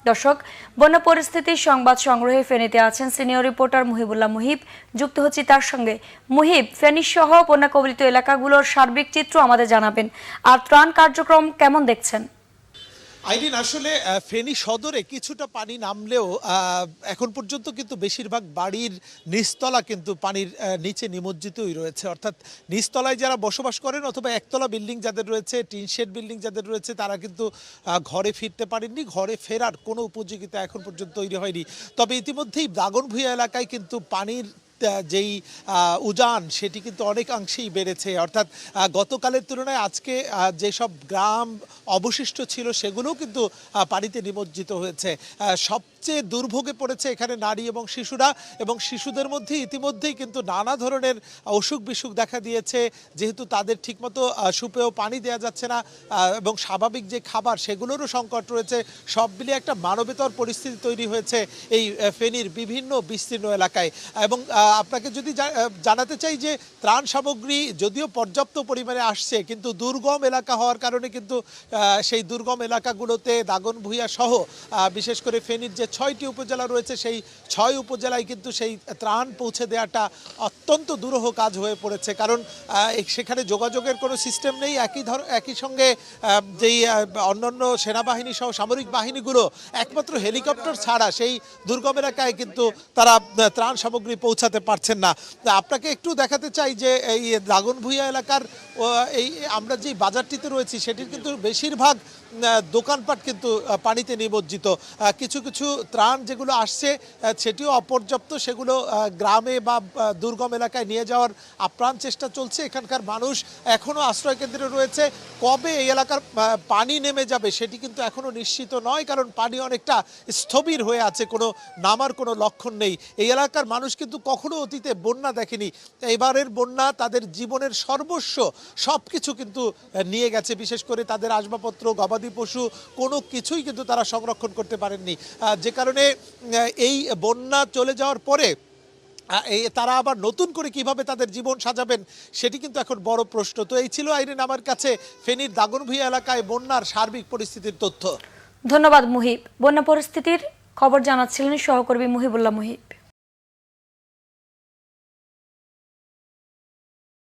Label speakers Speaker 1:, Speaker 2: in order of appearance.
Speaker 1: দর্শক, বন্যা পরিস্থিতির সংবাদ সংগ্রহে ফেনীতে আছেন সিনিয়র রিপোর্টার মুহিবুল্লাহ মুহিব। যুক্ত হচ্ছি তার সঙ্গে। মুহিব, ফেনী সহ বন্যা কবলিত এলাকাগুলোর সার্বিক চিত্র আমাদের জানাবেন, আর ত্রাণ কার্যক্রম কেমন দেখছেন?
Speaker 2: আইরিন, আসলে ফেনী সদরে কিছুটা পানি নামলেও এখন পর্যন্ত কিন্তু বেশিরভাগ বাড়ির নিচতলা কিন্তু পানির নিচে নিমজ্জিতই রয়েছে। অর্থাৎ নিচতলায় যারা বসবাস করেন অথবা একতলা বিল্ডিং যাদের রয়েছে, টিন শেড বিল্ডিং যাদের রয়েছে, তারা কিন্তু ঘরে ফিরতে পারেননি। ঘরে ফেরার কোনো উপযোগিতা এখন পর্যন্ত তৈরি হয়নি। তবে ইতিমধ্যেই দাগনভূঞা এলাকায় কিন্তু পানির যেই উজান সেটি কিন্তু অনেকাংশেই বেড়েছে। অর্থাৎ গতকালের তুলনায় আজকে যেসব গ্রাম অবশিষ্ট ছিল সেগুলোও কিন্তু পানিতে নিমজ্জিত হয়েছে। সবচেয়ে দুর্ভোগে পড়েছে এখানে নারী এবং শিশুরা, এবং শিশুদের মধ্যে ইতিমধ্যেই কিন্তু নানা ধরনের অসুখ বিসুখ দেখা দিয়েছে, যেহেতু তাদের ঠিকমতো সুপেয় পানি দেওয়া যাচ্ছে না এবং স্বাভাবিক যে খাবার সেগুলোরও সংকট রয়েছে। সব মিলিয়ে একটা মানবেতর পরিস্থিতি তৈরি হয়েছে এই ফেনীর বিভিন্ন বিস্তীর্ণ এলাকায়। এবং আপনাকে যদি জানাতে চাই যে ত্রাণ সামগ্রী যদিও পর্যাপ্ত পরিমাণে আসছে, কিন্তু দুর্গম এলাকা হওয়ার কারণে কিন্তু সেই দুর্গম এলাকাগুলোতে দাগনভূঞা সহ বিশেষ করে ফেনীর যে 6টি উপজেলা রয়েছে সেই 6 উপজেলায় কিন্তু সেই ত্রাণ পৌঁছে দেওয়াটা অত্যন্ত দুরূহ কাজ হয়ে পড়েছে। কারণ সেখানে যোগাযোগের কোনো সিস্টেম নেই। একই সঙ্গে যেই অন্যান্য সেনাবাহিনী সহ সামরিক বাহিনীগুলো একমাত্র হেলিকপ্টার ছাড়া সেই দুর্গম এলাকায় কিন্তু তারা ত্রাণ সামগ্রী পৌঁছাতে পারছেন না। আপনাকে একটু দেখাতে চাই যে এই দাগনভূঞা এলাকার এই আমরা যে বাজারটিতে রয়েছি সেটির কিন্তু বেশিরভাগ দোকানপাট কিন্তু পানিতে নিমজ্জিত। কিছু কিছু ত্রাণ যেগুলো আসছে সেটিও অপর্যাপ্ত, সেগুলো গ্রামে বা দুর্গম এলাকায় নিয়ে যাওয়ার আপ্রাণ চেষ্টা চলছে। এখানকার মানুষ এখনও আশ্রয়কেন্দ্রে রয়েছে। কবে এই এলাকার পানি নেমে যাবে সেটি কিন্তু এখনও নিশ্চিত নয়, কারণ পানি অনেকটা স্থবির হয়ে আছে, কোনো নামার কোনো লক্ষণ নেই। এই এলাকার মানুষ কিন্তু কখনো অতীতে বন্যা দেখেনি। এবারের বন্যা তাদের জীবনের সর্বস্ব সব কিছু কিন্তু নিয়ে গেছে। বিশেষ করে তাদের আসবাবপত্র, গবাদি পশু কোনো কিছুই কিন্তু তারা সংরক্ষণ করতে পারেননি, যে কারণে এই বন্যা চলে যাওয়ার পরে তারা আবার নতুন করে কিভাবে তাদের জীবন সাজাবেন সেটি কিন্তু এখন বড় প্রশ্ন। তো এই ছিল আইরিন আমার কাছে ফেনীর দাগনভূঞা এলাকায় বন্যার সার্বিক পরিস্থিতির তথ্য।
Speaker 1: ধন্যবাদ মুহিব। বন্যা পরিস্থিতির খবর জানাচ্ছিলেন সহকর্মী মুহিবুল্লাহ মুহিব।